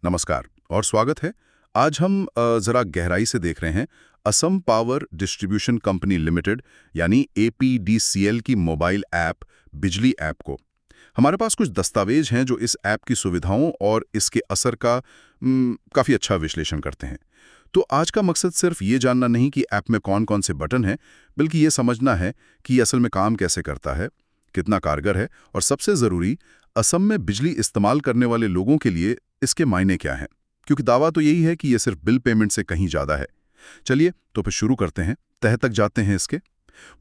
नमस्कार और स्वागत है। आज हम जरा गहराई से देख रहे हैं Assam power distribution company limited यानी APDCL की मोबाइल ऐप बिजली ऐप को। हमारे पास कुछ दस्तावेज हैं जो इस ऐप की सुविधाओं और इसके असर का काफ़ी अच्छा विश्लेषण करते हैं। तो आज का मकसद सिर्फ ये जानना नहीं कि ऐप में कौन कौन से बटन हैं, बल्कि ये समझना है कि ये असल में काम कैसे करता है, कितना कारगर है और सबसे ज़रूरी, असम में बिजली इस्तेमाल करने वाले लोगों के लिए इसके मायने क्या हैं। क्योंकि दावा तो यही है कि ये सिर्फ बिल पेमेंट से कहीं ज़्यादा है। चलिए तो फिर शुरू करते हैं, तह तक जाते हैं इसके।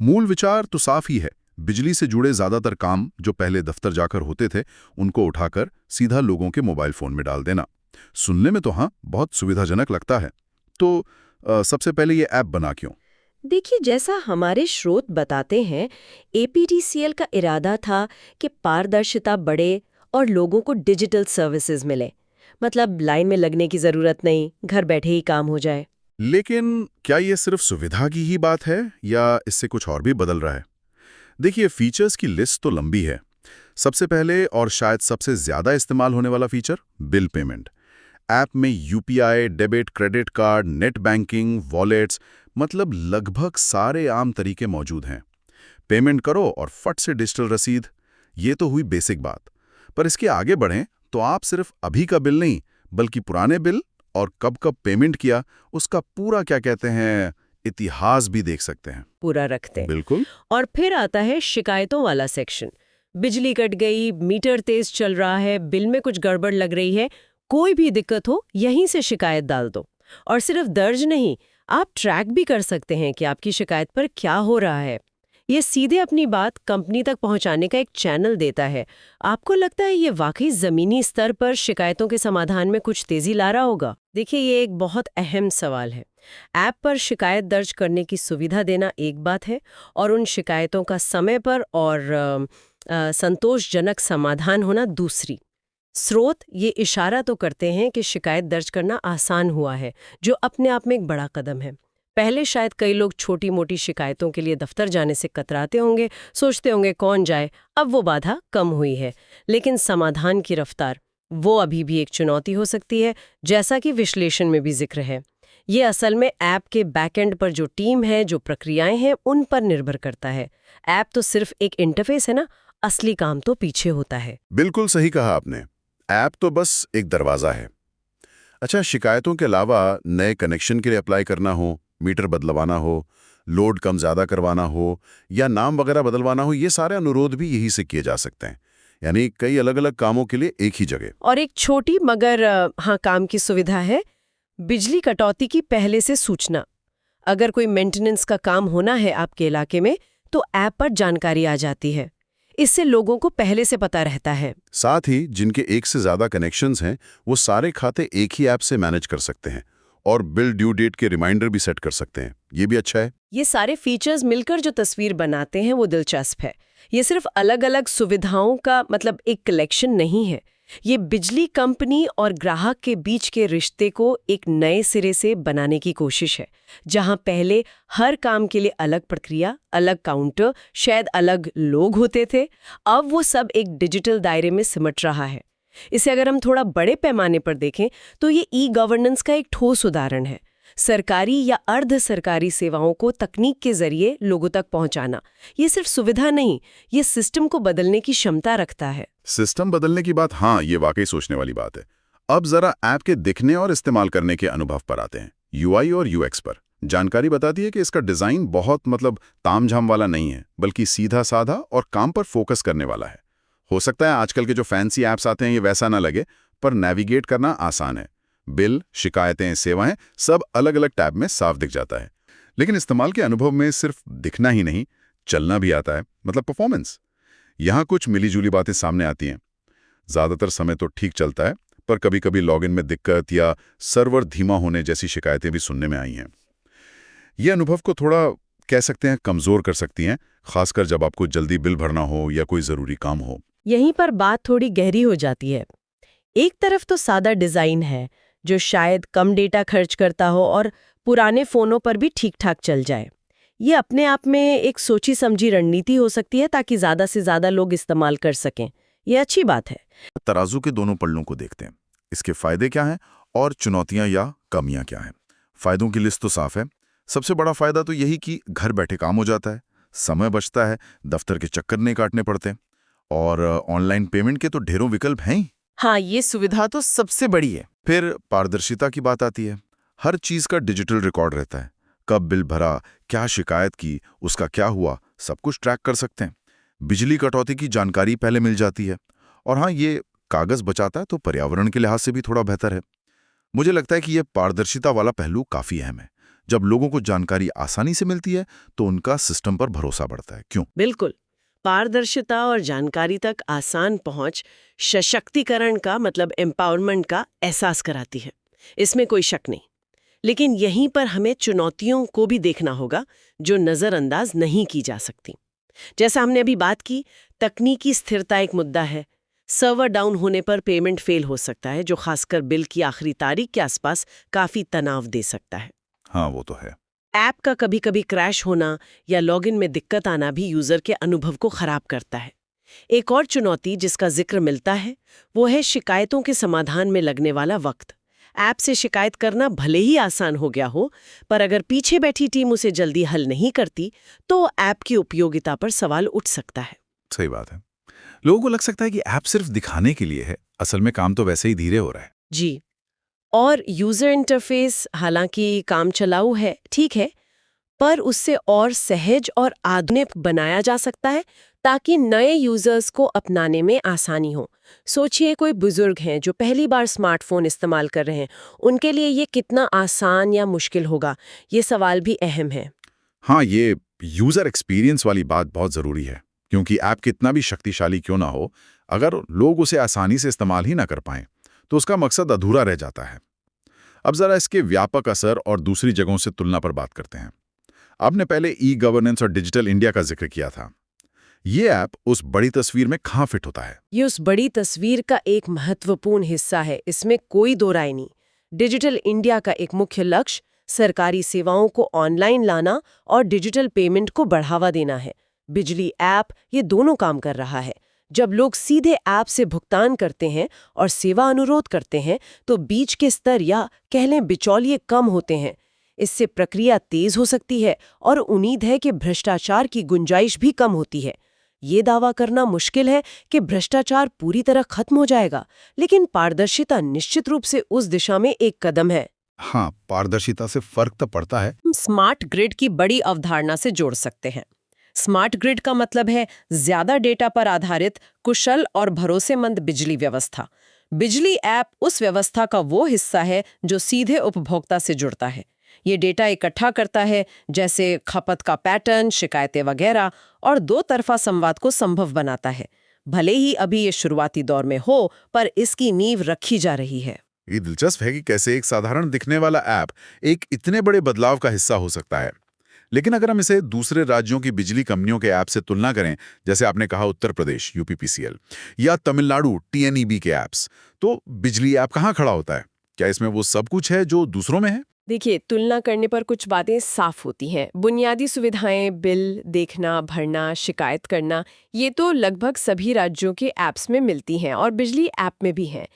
मूल विचार तो साफ ही है। बिजली से जुड़े ज़्यादातर काम जो पहले दफ्तर जाकर होते थे, उनको उठाकर सीधा लोगों के मोबाइल फ़ोन में डाल देना। सुनने में तो हाँ, बहुत सुविधाजनक लगता है। तो सबसे पहले ये ऐप बना क्यों? देखिए, जैसा हमारे स्रोत बताते हैं, एपीडीसीएल का इरादा था कि पारदर्शिता बढ़े और लोगों को डिजिटल सर्विसेज मिले। मतलब लाइन में लगने की जरूरत नहीं, घर बैठे ही काम हो जाए। लेकिन क्या ये सिर्फ सुविधा की ही बात है या इससे कुछ और भी बदल रहा है? देखिए, फीचर्स की लिस्ट तो लंबी है। सबसे पहले और शायद सबसे ज़्यादा इस्तेमाल होने वाला फीचर बिल पेमेंट। ऐप में UPI, debit, credit card, net banking, wallets, मतलब लगभग सारे आम तरीके मौजूद हैं। पेमेंट करो और फट से डिजिटल रसीद। ये तो हुई बेसिक बात। पर इसके आगे बढ़ें तो आप सिर्फ अभी का बिल नहीं, बल्कि पुराने बिल और कब कब पेमेंट किया, उसका पूरा क्या कहते हैं, इतिहास भी देख सकते हैं। पूरा रखते हैं। बिल्कुल। और फिर आता है शिकायतों वाला सेक्शन। बिजली कट गई, मीटर तेज चल रहा है, बिल में कुछ गड़बड़ लग रही है, कोई भी दिक्कत हो यहीं से शिकायत डाल दो। और सिर्फ दर्ज नहीं, आप ट्रैक भी कर सकते हैं कि आपकी शिकायत पर क्या हो रहा है। ये सीधे अपनी बात कंपनी तक पहुंचाने का एक चैनल देता है। आपको लगता है ये वाकई जमीनी स्तर पर शिकायतों के समाधान में कुछ तेजी ला रहा होगा? देखिए, ये एक बहुत अहम सवाल है। ऐप पर शिकायत दर्ज करने की सुविधा देना एक बात है, और उन शिकायतों का समय पर और संतोषजनक समाधान होना दूसरी। स्रोत ये इशारा तो करते हैं कि शिकायत दर्ज करना आसान हुआ है, जो अपने आप में एक बड़ा कदम है। पहले शायद कई लोग छोटी मोटी शिकायतों के लिए दफ्तर जाने से कतराते होंगे, सोचते होंगे कौन जाए। अब वो बाधा कम हुई है, लेकिन समाधान की रफ्तार वो अभी भी एक चुनौती हो सकती है, जैसा कि विश्लेषण में भी जिक्र है। ये असल में ऐप के बैकएंड पर जो टीम है, जो प्रक्रियाएं हैं, उन पर निर्भर करता है। ऐप तो सिर्फ एक इंटरफेस है ना, असली काम तो पीछे होता है। बिल्कुल सही कहा आपने। ऐप तो बस एक दरवाज़ा है। अच्छा, शिकायतों के अलावा नए कनेक्शन के लिए अप्लाई करना हो, मीटर बदलवाना हो, लोड कम ज़्यादा करवाना हो या नाम वगैरह बदलवाना हो, ये सारे अनुरोध भी यही से किए जा सकते हैं। यानी कई अलग अलग कामों के लिए एक ही जगह। और एक छोटी मगर हाँ काम की सुविधा है, बिजली कटौती की पहले से सूचना। अगर कोई मेंटेनेंस का काम होना है आपके इलाके में, तो ऐप पर जानकारी आ जाती है। इससे लोगों को पहले से पता रहता है। साथ ही जिनके एक से ज़्यादा कनेक्शंस हैं, वो सारे खाते एक ही ऐप से मैनेज कर सकते हैं और बिल ड्यू डेट के रिमाइंडर भी सेट कर सकते हैं। ये भी अच्छा है। ये सारे फीचर्स मिलकर जो तस्वीर बनाते हैं वो दिलचस्प है। ये सिर्फ अलग-अलग सुविधाओं का मतलब एक कलेक्शन नहीं है। ये बिजली कंपनी और ग्राहक के बीच के रिश्ते को एक नए सिरे से बनाने की कोशिश है, जहां पहले हर काम के लिए अलग प्रक्रिया, अलग काउंटर, शायद अलग लोग होते थे। अब वो सब एक डिजिटल दायरे में सिमट रहा है। इसे अगर हम थोड़ा बड़े पैमाने पर देखें तो ये ई गवर्नेंस का एक ठोस उदाहरण है। सरकारी या अर्ध सरकारी सेवाओं को तकनीक के जरिए लोगों तक पहुंचाना, ये सिर्फ सुविधा नहीं, ये सिस्टम को बदलने की क्षमता रखता है। सिस्टम बदलने की बात, हाँ, ये वाकई सोचने वाली बात है। अब जरा ऐप के दिखने और इस्तेमाल करने के अनुभव पर आते हैं। यूआई और यूएक्स पर जानकारी बताती है कि इसका डिज़ाइन बहुत तामझाम वाला नहीं है, बल्कि सीधा साधा और काम पर फोकस करने वाला है। हो सकता है आजकल के जो फैंसी ऐप्स आते हैं ये वैसा ना लगे, पर नेविगेट करना आसान है। बिल, शिकायतें, सेवाएं सब अलग अलग टैब में साफ दिख जाता है। लेकिन इस्तेमाल के अनुभव में सिर्फ दिखना ही नहीं, चलना भी आता है, मतलब परफॉर्मेंस। यहाँ कुछ मिलीजुली बातें सामने आती हैं। ज़्यादातर समय तो ठीक चलता है, पर कभी-कभी लॉगिन में दिक्कत या सर्वर धीमा होने जैसी शिकायतें भी सुनने में आई हैं। ये अनुभव को थोड़ा कह सकते हैं कमज़ोर कर सकती हैं, खासकर जब आपको जल्दी बिल भरना हो या कोई ज़रूरी काम हो। यहीं पर बात थोड़ी गहरी हो जाती है। एक तरफ तो सादा डिजाइन है, जो शायद कम डेटा खर्च करता हो और पुराने फोनों पर भी ठीक-ठाक चल जाए। ये अपने आप में एक सोची समझी रणनीति हो सकती है, ताकि ज्यादा से ज्यादा लोग इस्तेमाल कर सकें। ये अच्छी बात है। तराजू के दोनों पल्लों को देखते हैं। इसके फायदे क्या हैं और चुनौतियां या कमियां क्या हैं? फायदों की लिस्ट तो साफ है। सबसे बड़ा फायदा तो यही कि घर बैठे काम हो जाता है, समय बचता है, दफ्तर के चक्कर नहीं काटने पड़ते, और ऑनलाइन पेमेंट के तो ढेरों विकल्प हैं ही। हाँ, ये सुविधा तो सबसे बड़ी है। फिर पारदर्शिता की बात आती है। हर चीज का डिजिटल रिकॉर्ड रहता है। कब बिल भरा, क्या शिकायत की, उसका क्या हुआ, सब कुछ ट्रैक कर सकते हैं। बिजली कटौती की जानकारी पहले मिल जाती है। और हाँ, ये कागज बचाता है तो पर्यावरण के लिहाज से भी थोड़ा बेहतर है। मुझे लगता है कि यह पारदर्शिता वाला पहलू काफी अहम है। जब लोगों को जानकारी आसानी से मिलती है तो उनका सिस्टम पर भरोसा बढ़ता है। क्यों? बिल्कुल। पारदर्शिता और जानकारी तक आसान पहुंच सशक्तिकरण का मतलब एम्पावरमेंट का एहसास कराती है, इसमें कोई शक नहीं। लेकिन यहीं पर हमें चुनौतियों को भी देखना होगा जो नज़रअंदाज नहीं की जा सकती। जैसा हमने अभी बात की, तकनीकी स्थिरता एक मुद्दा है। सर्वर डाउन होने पर पेमेंट फेल हो सकता है, जो खासकर बिल की आखिरी तारीख के आसपास काफ़ी तनाव दे सकता है। हाँ, वो तो है। ऐप का कभी कभी क्रैश होना या लॉगिन में दिक्कत आना भी यूजर के अनुभव को खराब करता है। एक और चुनौती जिसका जिक्र मिलता है वो है शिकायतों के समाधान में लगने वाला वक्त। ऐप से शिकायत करना भले ही आसान हो गया हो, पर अगर पीछे बैठी टीम उसे जल्दी हल नहीं करती तो ऐप की उपयोगिता पर सवाल उठ सकता है। सही बात है। लोगों को लग सकता है कि ऐप सिर्फ दिखाने के लिए है, असल में काम तो वैसे ही धीरे हो रहा है। जी, और यूजर इंटरफेस हालांकि काम चलाऊ है, ठीक है, पर उससे और सहज और आधुनिक बनाया जा सकता है ताकि नए यूजर्स को अपनाने में आसानी हो। सोचिए कोई बुजुर्ग हैं जो पहली बार स्मार्टफोन इस्तेमाल कर रहे हैं, उनके लिए ये कितना आसान या मुश्किल होगा, ये सवाल भी अहम है। हाँ, ये यूजर एक्सपीरियंस वाली बात बहुत जरूरी है, क्योंकि ऐप कितना भी शक्तिशाली क्यों ना हो, अगर लोग उसे आसानी से इस्तेमाल ही ना कर पाएं तो उसका मकसद अधूरा रह जाता है। अब जरा इसके व्यापक असर और दूसरी जगहों से तुलना पर बात करते हैं। आपने पहले ई गवर्नेंस और डिजिटल इंडिया का जिक्र किया था। ये ऐप उस बड़ी तस्वीर में कहाँ फिट होता है? ये उस बड़ी तस्वीर का एक महत्वपूर्ण हिस्सा है, इसमें कोई दो राय नहीं। डिजिटल इंडिया का एक मुख्य लक्ष्य सरकारी सेवाओं को ऑनलाइन लाना और डिजिटल पेमेंट को बढ़ावा देना है। बिजली ऐप ये दोनों काम कर रहा है। जब लोग सीधे ऐप से भुगतान करते हैं और सेवा अनुरोध करते हैं तो बीच के स्तर या कह लें बिचौलिए कम होते हैं। इससे प्रक्रिया तेज हो सकती है और उम्मीद है कि भ्रष्टाचार की गुंजाइश भी कम होती है। ये दावा करना मुश्किल है कि भ्रष्टाचार पूरी तरह खत्म हो जाएगा, लेकिन पारदर्शिता निश्चित रूप से उस दिशा में एक कदम है। हाँ, पारदर्शिता से फर्क तो पड़ता है। हम स्मार्ट ग्रिड की बड़ी अवधारणा से जोड़ सकते हैं। स्मार्ट ग्रिड का मतलब है ज्यादा डेटा पर आधारित कुशल और भरोसेमंद बिजली व्यवस्था। बिजली ऐप उस व्यवस्था का वो हिस्सा है जो सीधे उपभोक्ता से जुड़ता है। ये डेटा इकट्ठा करता है, जैसे खपत का पैटर्न, शिकायतें वगैरह, और दो तरफा संवाद को संभव बनाता है। भले ही अभी ये शुरुआती दौर में हो, पर इसकी नींव रखी जा रही है। ये दिलचस्प है कि कैसे एक साधारण दिखने वाला ऐप एक इतने बड़े बदलाव का हिस्सा हो सकता है। लेकिन अगर हम इसे दूसरे राज्यों की बिजली कंपनियों के ऐप से तुलना करें, जैसे आपने कहा उत्तर प्रदेश यूपीपीसीएल या तमिलनाडु टीएनईबी के ऐप्स, तो बिजली ऐप कहाँ खड़ा होता है? क्या इसमें वो सब कुछ है जो दूसरों में है? देखिए, तुलना करने पर कुछ बातें साफ होती हैं। बुनियादी सुविधाएं, बिल देखना, भरना, शिकायत करना, ये तो लगभग सभी राज्यों के ऐप्स में मिलती हैं और बिजली ऐप में भी हैं।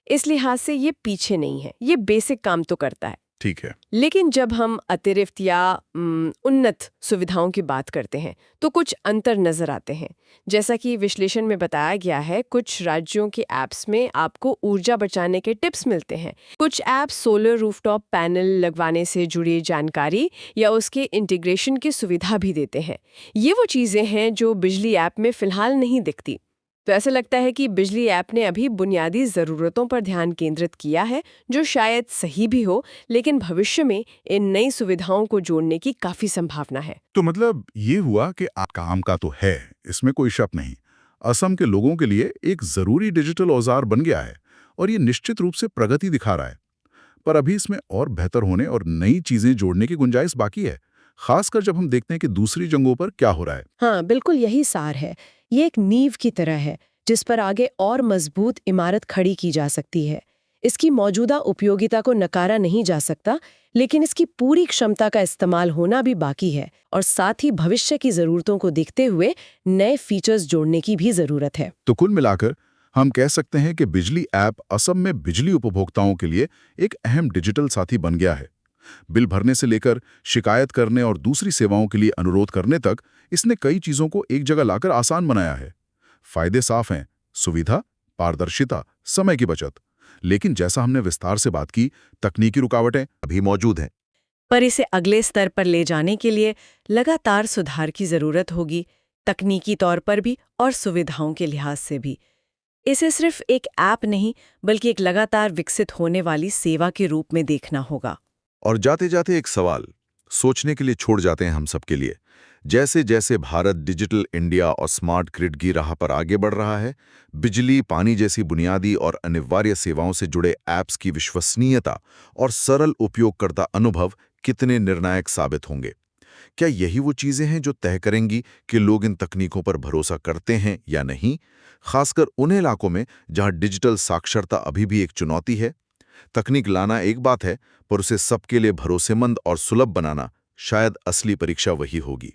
इस लिहाज से ये पीछे नहीं है, ये बेसिक काम तो करता है। ठीक है। लेकिन जब हम अतिरिक्त या उन्नत सुविधाओं की बात करते हैं तो कुछ अंतर नजर आते हैं। जैसा कि विश्लेषण में बताया गया है, कुछ राज्यों के ऐप्स में आपको ऊर्जा बचाने के टिप्स मिलते हैं। कुछ ऐप्स सोलर रूफटॉप पैनल लगवाने से जुड़ी जानकारी या उसके इंटीग्रेशन की सुविधा भी देते हैं। ये वो चीज़ें हैं जो बिजली ऐप में फिलहाल नहीं दिखती। तो ऐसा लगता है कि बिजली ऐप ने अभी बुनियादी ज़रूरतों पर ध्यान केंद्रित किया है, जो शायद सही भी हो, लेकिन भविष्य में इन नई सुविधाओं को जोड़ने की काफ़ी संभावना है। तो मतलब ये हुआ कि काम का तो है, इसमें कोई शक नहीं। असम के लोगों के लिए एक ज़रूरी डिजिटल औजार बन गया है और ये निश्चित रूप से प्रगति दिखा रहा है। पर अभी इसमें और बेहतर होने और नई चीज़ें जोड़ने की गुंजाइश बाकी है, खासकर जब हम देखते हैं कि दूसरी जगहों पर क्या हो रहा है। हाँ, बिल्कुल यही सार है। ये एक नींव की तरह है जिस पर आगे और मजबूत इमारत खड़ी की जा सकती है। इसकी मौजूदा उपयोगिता को नकारा नहीं जा सकता, लेकिन इसकी पूरी क्षमता का इस्तेमाल होना भी बाकी है और साथ ही भविष्य की ज़रूरतों को देखते हुए नए फीचर्स जोड़ने की भी ज़रूरत है। तो कुल मिलाकर हम कह सकते हैं कि बिजली ऐप असम में बिजली उपभोक्ताओं के लिए एक अहम डिजिटल साथी बन गया है। बिल भरने से लेकर शिकायत करने और दूसरी सेवाओं के लिए अनुरोध करने तक इसने कई चीजों को एक जगह लाकर आसान बनाया है। फायदे साफ हैं, सुविधा, पारदर्शिता, समय की बचत। लेकिन जैसा हमने विस्तार से बात की, तकनीकी रुकावटें अभी मौजूद हैं। पर इसे अगले स्तर पर ले जाने के लिए लगातार सुधार की जरूरत होगी, तकनीकी तौर पर भी और सुविधाओं के लिहाज से भी। इसे सिर्फ एक ऐप नहीं बल्कि एक लगातार विकसित होने वाली सेवा के रूप में देखना होगा। और जाते जाते एक सवाल सोचने के लिए छोड़ जाते हैं हम सबके लिए। जैसे जैसे भारत डिजिटल इंडिया और स्मार्ट ग्रिड की राह पर आगे बढ़ रहा है, बिजली, पानी जैसी बुनियादी और अनिवार्य सेवाओं से जुड़े ऐप्स की विश्वसनीयता और सरल उपयोगकर्ता अनुभव कितने निर्णायक साबित होंगे। क्या यही वो चीजें हैं जो तय करेंगी कि लोग इन तकनीकों पर भरोसा करते हैं या नहीं, खासकर उन इलाकों में जहां डिजिटल साक्षरता अभी भी एक चुनौती है? तकनीक लाना एक बात है, पर उसे सबके लिए भरोसेमंद और सुलभ बनाना शायद असली परीक्षा वही होगी।